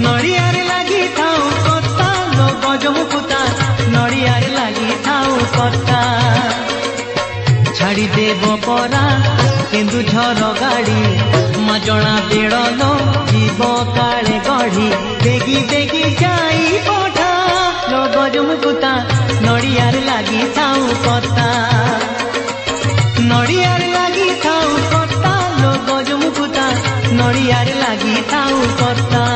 नड़ियार लगी थाऊ कता लो गजमुकुता नड़ियार लगी थाऊ कता छाड़ी देव परा केन्दुझर गाड़ी मजना बेड़ल जीव काले गढ़ी बेगी बेगी जाई पठा लो गजमुकुता नड़ियार लगी थाऊ कता नड़ियार लगी थाऊ कता लो गजमुकुता नड़ियार लगी थाऊ कता।